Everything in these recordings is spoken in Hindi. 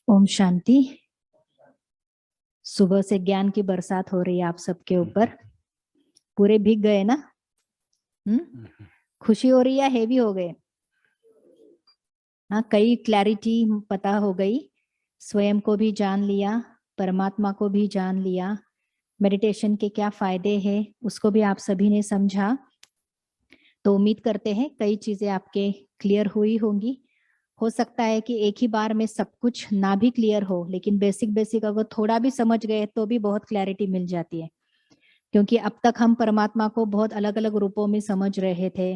ओम शांति। सुबह से ज्ञान की बरसात हो रही है आप सबके ऊपर। पूरे भीग गए ना? खुशी हो रही है, हेवी हो गए? हाँ, कई क्लैरिटी पता हो गई। स्वयं को भी जान लिया, परमात्मा को भी जान लिया, मेडिटेशन के क्या फायदे हैं उसको भी आप सभी ने समझा। तो उम्मीद करते हैं कई चीजें आपके क्लियर हुई होंगी। हो सकता है कि एक ही बार में सब कुछ ना भी क्लियर हो, लेकिन बेसिक बेसिक अगर थोड़ा भी समझ गए तो भी बहुत क्लैरिटी मिल जाती है। क्योंकि अब तक हम परमात्मा को बहुत अलग अलग रूपों में समझ रहे थे।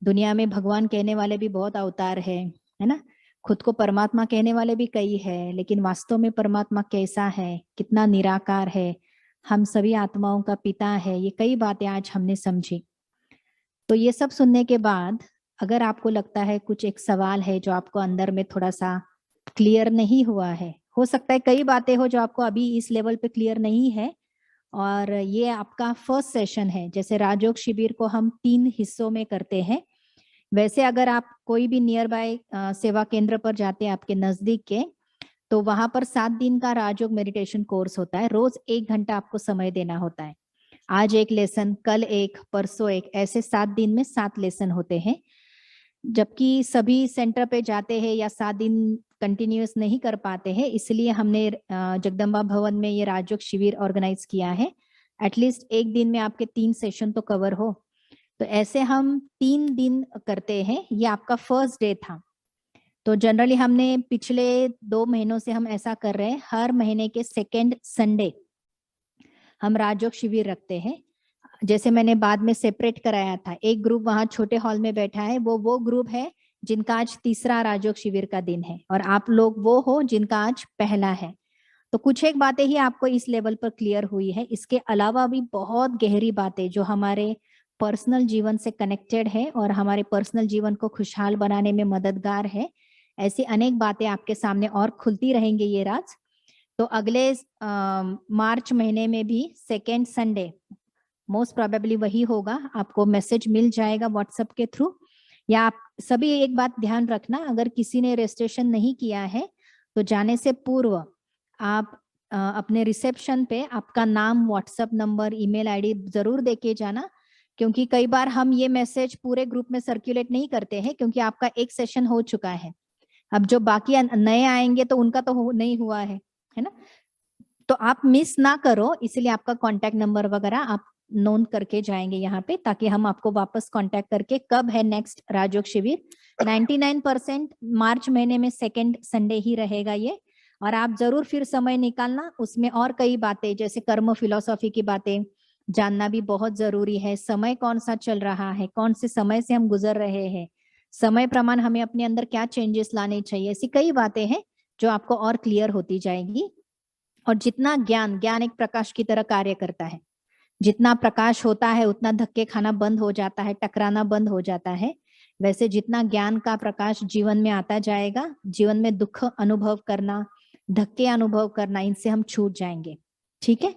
दुनिया में भगवान कहने वाले भी बहुत अवतार है ना? खुद को परमात्मा कहने वाले भी कई है, लेकिन वास्तव में परमात्मा कैसा है, कितना निराकार है, हम सभी आत्माओं का पिता है, ये कई बातें आज हमने समझी। तो ये सब सुनने के बाद अगर आपको लगता है कुछ एक सवाल है जो आपको अंदर में थोड़ा सा क्लियर नहीं हुआ है, हो सकता है कई बातें हो जो आपको अभी इस लेवल पे क्लियर नहीं है, और ये आपका फर्स्ट सेशन है। जैसे राजयोग शिविर को हम 3 हिस्सों में करते हैं, वैसे अगर आप कोई भी नियर बाय सेवा केंद्र पर जाते हैं आपके नजदीक के, तो वहां पर 7 दिन का राजयोग मेडिटेशन कोर्स होता है। रोज 1 घंटा आपको समय देना होता है। आज एक लेसन, कल एक, परसों एक, ऐसे 7 दिन में 7 लेसन होते हैं। जबकि सभी सेंटर पे जाते हैं या 7 दिन कंटिन्यूस नहीं कर पाते हैं, इसलिए हमने जगदम्बा भवन में ये राजयोग शिविर ऑर्गेनाइज किया है। एटलीस्ट एक दिन में आपके 3 सेशन तो कवर हो। तो ऐसे हम 3 दिन करते हैं। ये आपका फर्स्ट डे था। तो जनरली हमने पिछले 2 महीनों से हम ऐसा कर रहे हैं, हर महीने के सेकेंड संडे हम राजयोग शिविर रखते हैं। जैसे मैंने बाद में सेपरेट कराया था, एक ग्रुप वहां छोटे हॉल में बैठा है, वो ग्रुप है जिनका आज तीसरा राजयोग शिविर का दिन है, और आप लोग वो हो जिनका आज पहला है। तो कुछ एक बातें ही आपको इस लेवल पर क्लियर हुई है। इसके अलावा भी बहुत गहरी बातें जो हमारे पर्सनल जीवन से कनेक्टेड है और हमारे पर्सनल जीवन को खुशहाल बनाने में मददगार है, ऐसी अनेक बातें आपके सामने और खुलती रहेंगे ये राज। तो अगले मार्च महीने में भी सेकेंड संडे मोस्ट प्रोबेबली वही होगा। आपको मैसेज मिल जाएगा व्हाट्सएप के थ्रू। या आप सभी एक बात ध्यान रखना, अगर किसी ने रजिस्ट्रेशन नहीं किया है तो जाने से पूर्व आप अपने रिसेप्शन पे आपका नाम, व्हाट्सएप नंबर, ईमेल आईडी जरूर देके जाना। क्योंकि कई बार हम ये मैसेज पूरे ग्रुप में सर्कुलेट नहीं करते हैं, क्योंकि आपका एक सेशन हो चुका है। अब जो बाकी नए आएंगे तो उनका तो नहीं हुआ है ना? तो आप मिस ना करो, इसलिए आपका कांटेक्ट नंबर वगैरह आप नोट करके जाएंगे यहाँ पे, ताकि हम आपको वापस कांटेक्ट करके कब है नेक्स्ट राजयोग शिविर। 99% मार्च महीने में सेकेंड संडे ही रहेगा ये। और आप जरूर फिर समय निकालना, उसमें और कई बातें जैसे कर्म फिलॉसफी की बातें जानना भी बहुत जरूरी है। समय कौन सा चल रहा है, कौन से समय से हम गुजर रहे हैं, समय प्रमाण हमें अपने अंदर क्या चेंजेस लाने चाहिए, ऐसी कई बातें हैं जो आपको और क्लियर होती जाएंगी। और जितना ज्ञान एक प्रकाश की तरह कार्य करता है, जितना प्रकाश होता है उतना धक्के खाना बंद हो जाता है, टकराना बंद हो जाता है। वैसे जितना ज्ञान का प्रकाश जीवन में आता जाएगा, जीवन में दुख अनुभव करना, धक्के अनुभव करना, इनसे हम छूट जाएंगे। ठीक है?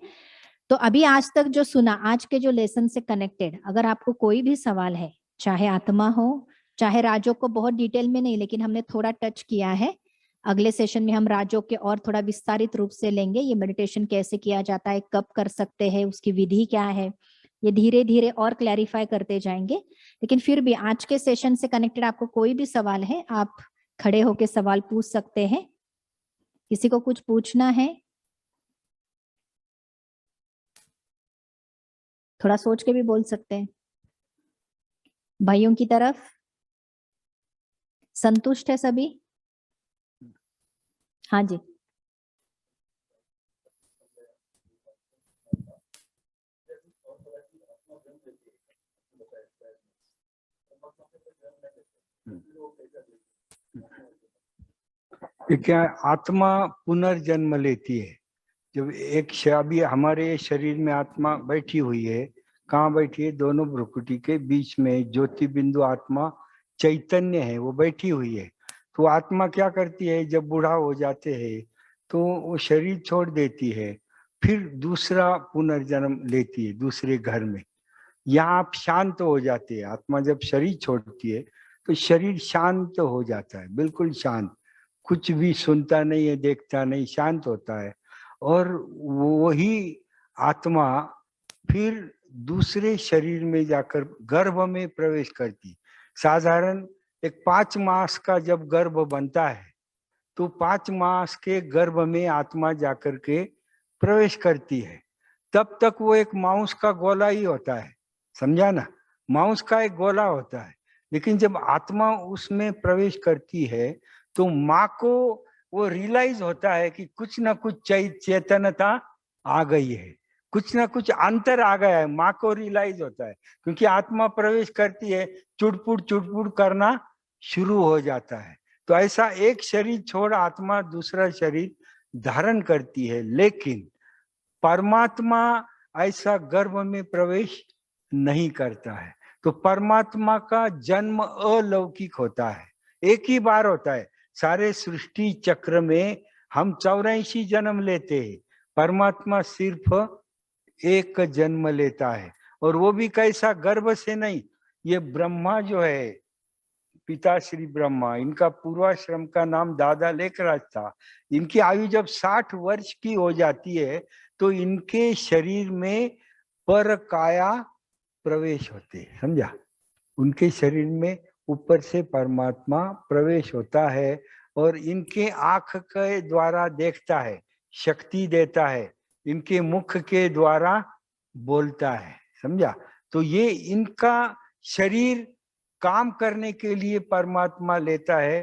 तो अभी आज तक जो सुना, आज के जो लेसन से कनेक्टेड, अगर आपको कोई भी सवाल है, चाहे आत्मा हो, चाहे राजयोग को बहुत डिटेल में नहीं, लेकिन हमने थोड़ा टच किया है। अगले सेशन में हम राजयोग के और थोड़ा विस्तारित रूप से लेंगे। ये मेडिटेशन कैसे किया जाता है, कब कर सकते हैं, उसकी विधि क्या है, ये धीरे धीरे और क्लैरिफाई करते जाएंगे। लेकिन फिर भी आज के सेशन से कनेक्टेड आपको कोई भी सवाल है, आप खड़े होकर सवाल पूछ सकते हैं। किसी को कुछ पूछना है? थोड़ा सोच के भी बोल सकते हैं। भाइयों की तरफ संतुष्ट है सभी? हाँ जी। क्या आत्मा पुनर्जन्म लेती है? जब एक अभी हमारे शरीर में आत्मा बैठी हुई है, कहाँ बैठी है? दोनों भ्रुकुटी के बीच में ज्योति बिंदु आत्मा चैतन्य है, वो बैठी हुई है। तो आत्मा क्या करती है, जब बूढ़ा हो जाते हैं तो वो शरीर छोड़ देती है, फिर दूसरा पुनर्जन्म लेती है दूसरे घर में। यहाँ आप शांत हो जाते हैं। आत्मा जब शरीर छोड़ती है तो शरीर शांत हो जाता है, बिल्कुल शांत, कुछ भी सुनता नहीं है, देखता नहीं, शांत होता है। और वही आत्मा फिर दूसरे शरीर में जाकर गर्भ में प्रवेश करती। साधारण एक 5 मास का जब गर्भ बनता है तो 5 मास के गर्भ में आत्मा जाकर के प्रवेश करती है। तब तक वो एक मांस का गोला ही होता है, समझा ना, मांस का एक गोला होता है। लेकिन जब आत्मा उसमें प्रवेश करती है तो माँ को वो रियलाइज होता है कि कुछ ना कुछ चेतनता आ गई है, कुछ ना कुछ अंतर आ गया है। माँ को रियलाइज होता है, क्योंकि आत्मा प्रवेश करती है, चुटपुट करना शुरू हो जाता है। तो ऐसा एक शरीर छोड़ आत्मा दूसरा शरीर धारण करती है। लेकिन परमात्मा ऐसा गर्भ में प्रवेश नहीं करता है। तो परमात्मा का जन्म अलौकिक होता है, एक ही बार होता है। सारे सृष्टि चक्र में हम 84 जन्म लेते हैं, परमात्मा सिर्फ एक जन्म लेता है। और वो भी कैसा, गर्भ से नहीं। ये ब्रह्मा जो है, पिता श्री ब्रह्मा, इनका पूर्वाश्रम का नाम दादा लेखराज था। इनकी आयु जब 60 वर्ष की हो जाती है तो इनके शरीर में पर काया प्रवेश होते हैं, समझा। उनके शरीर में ऊपर से परमात्मा प्रवेश होता है और इनके आंख के द्वारा देखता है, शक्ति देता है, इनके मुख के द्वारा बोलता है, समझा। तो ये इनका शरीर काम करने के लिए परमात्मा लेता है,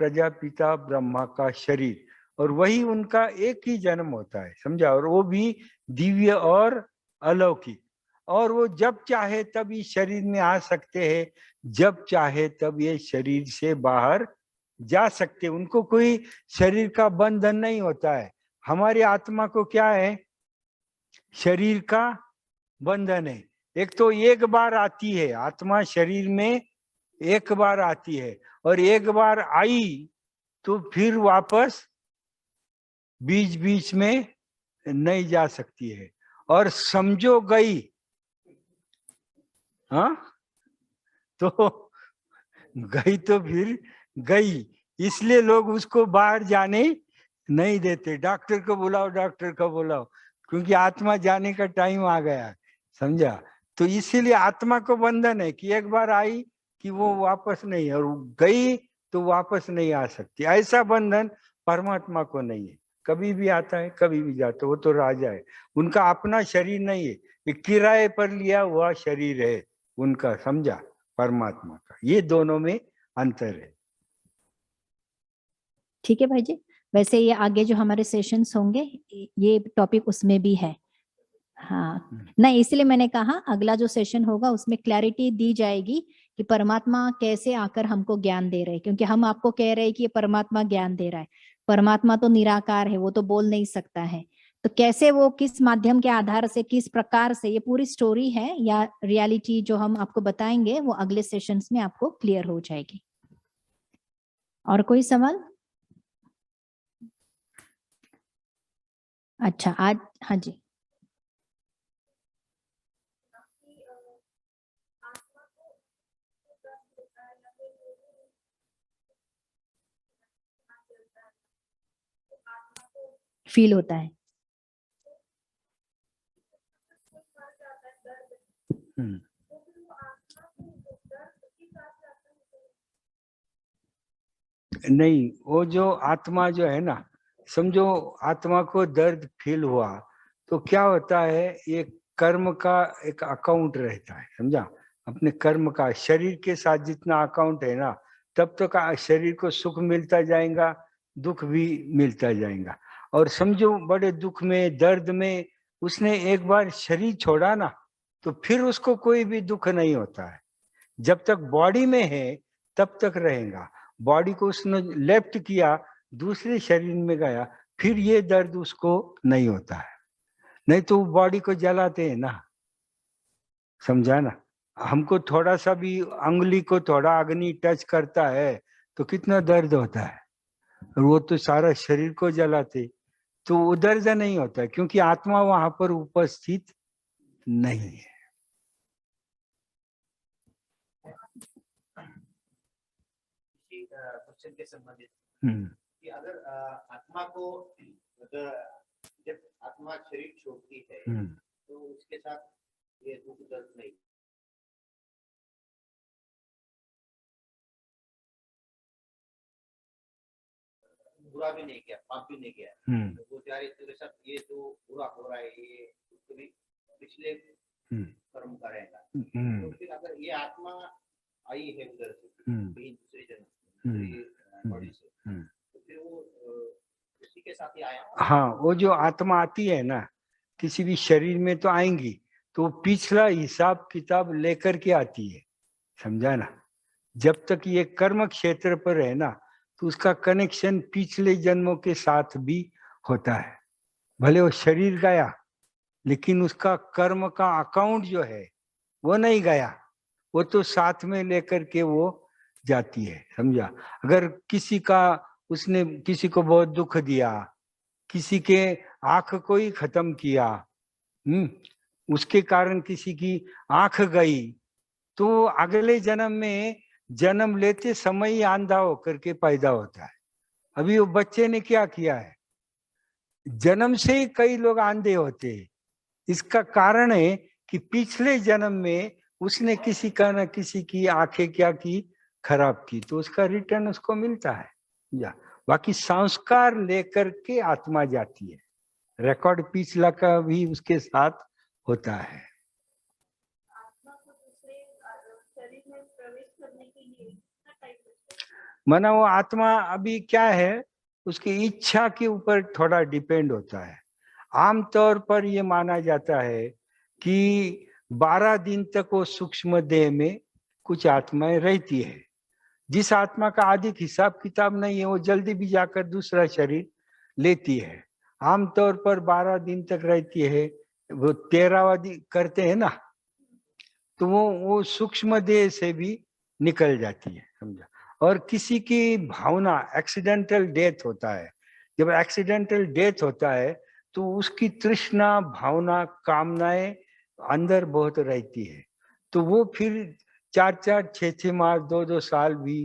प्रजापिता ब्रह्मा का शरीर, और वही उनका एक ही जन्म होता है, समझा। और वो भी दिव्य और अलौकिक। और वो जब चाहे तब इस शरीर में आ सकते हैं, जब चाहे तब ये शरीर से बाहर जा सकते। उनको कोई शरीर का बंधन नहीं होता है। हमारी आत्मा को क्या है, शरीर का बंधन है। एक तो एक बार आती है आत्मा शरीर में, एक बार आती है, और एक बार आई तो फिर वापस बीच बीच में नहीं जा सकती है। और समझो गई, हाँ, तो गई तो फिर गई। इसलिए लोग उसको बाहर जाने नहीं देते। डॉक्टर को बुलाओ, डॉक्टर को बुलाओ, क्योंकि आत्मा जाने का टाइम आ गया, समझा। तो इसीलिए आत्मा को बंधन है कि एक बार आई कि वो वापस नहीं, और गई तो वापस नहीं आ सकती। ऐसा बंधन परमात्मा को नहीं है, कभी भी आता है कभी भी जाता है। वो तो राजा है, उनका अपना शरीर नहीं है, ये किराए पर लिया हुआ शरीर है उनका, समझा, परमात्मा का। ये दोनों में अंतर है। ठीक है भाई जी। वैसे ये आगे जो हमारे सेशंस होंगे ये टॉपिक उसमें भी है। हाँ, नहीं इसलिए मैंने कहा अगला जो सेशन होगा उसमें क्लैरिटी दी जाएगी कि परमात्मा कैसे आकर हमको ज्ञान दे रहे हैं। क्योंकि हम आपको कह रहे हैं कि ये परमात्मा ज्ञान दे रहा है, परमात्मा तो निराकार है, वो तो बोल नहीं सकता है। तो कैसे वो किस माध्यम के आधार से, किस प्रकार से, ये पूरी स्टोरी है या रियलिटी जो हम आपको बताएंगे वो अगले सेशंस में आपको क्लियर हो जाएगी। और कोई सवाल? अच्छा, आज हाँ जी। फील होता है। नहीं, वो जो आत्मा जो है ना, समझो आत्मा को दर्द फील हुआ तो क्या होता है, ये कर्म का एक अकाउंट रहता है, समझा। अपने कर्म का शरीर के साथ जितना अकाउंट है ना, तब तक शरीर को सुख मिलता जाएगा, दुख भी मिलता जाएगा। और समझो बड़े दुख में, दर्द में उसने एक बार शरीर छोड़ा ना, तो फिर उसको कोई भी दुख नहीं होता है। जब तक बॉडी में है तब तक रहेगा। बॉडी को उसने लेफ्ट किया, दूसरे शरीर में गया, फिर ये दर्द उसको नहीं होता है। नहीं तो बॉडी को जलाते हैं ना, समझा ना। हमको थोड़ा सा भी अंगुली को थोड़ा अग्नि टच करता है तो कितना दर्द होता है, और वो तो सारा शरीर को जलाते। तो वो दर्द नहीं होता है, क्योंकि आत्मा वहां पर उपस्थित नहीं है। क्वेश्चन के संबंधित कि अगर आत्मा को अगर जब आत्मा शरीर छोड़ती है तो उसके साथ ये दुख दर्द नहीं, बुरा भी नहीं किया, पाप भी नहीं किया, तो वो जारी तेरे साथ ये जो बुरा हो रहा है ये भी पिछले कर्म करेगा। तो फिर अगर ये आत्मा आई है उधर से कहीं दूसरे जन्म बॉडी से, तो फिर वो उसी के साथ ही आया। हाँ, वो जो आत्मा आती है ना किसी भी शरीर में तो आएंगी, तो वो पिछला हिसाब किताब लेकर के आती है, समझा ना। जब तक ये कर्म क्षेत्र पर है ना तो उसका कनेक्शन पिछले जन्मों के साथ भी होता है। भले वो शरीर गया लेकिन उसका कर्म का अकाउंट जो है वो नहीं गया, वो तो साथ में लेकर के वो जाती है, समझा। अगर किसी का उसने किसी को बहुत दुख दिया, किसी के आंख को ही खत्म किया, उसके कारण किसी की आंख गई, तो अगले जन्म में जन्म लेते समय ही अंधा होकर के पैदा होता है। अभी वो बच्चे ने क्या किया है, जन्म से ही कई लोग अंधे होते हैं। इसका कारण है कि पिछले जन्म में उसने किसी का न किसी की आंखें क्या की, खराब की, तो उसका रिटर्न उसको मिलता है। या बाकी संस्कार लेकर के आत्मा जाती है, रिकॉर्ड पिछला का भी उसके साथ होता है। माना वो आत्मा अभी क्या है, उसकी इच्छा के ऊपर थोड़ा डिपेंड होता है। आमतौर पर ये माना जाता है कि 12 दिन तक वो सूक्ष्म देह में कुछ आत्माएं रहती है। जिस आत्मा का अधिक हिसाब किताब नहीं है वो जल्दी भी जाकर दूसरा शरीर लेती है। आमतौर पर 12 दिन तक रहती है। वो 13वां दिन करते हैं ना, तो वो सूक्ष्म देह से भी निकल जाती है, समझा। और किसी की भावना, एक्सीडेंटल डेथ होता है, जब एक्सीडेंटल डेथ होता है तो उसकी तृष्णा, भावना, कामनाएं अंदर बहुत रहती है, तो वो फिर 4-4, 6-6 माह, 2-2 साल भी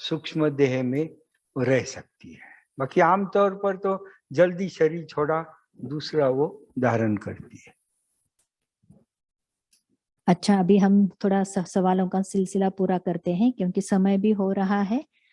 सूक्ष्म देह में रह सकती है। बाकी आमतौर पर तो जल्दी शरीर छोड़ा दूसरा वो धारण करती है। अच्छा, अभी हम थोड़ा सवालों का सिलसिला पूरा करते हैं क्योंकि समय भी हो रहा है।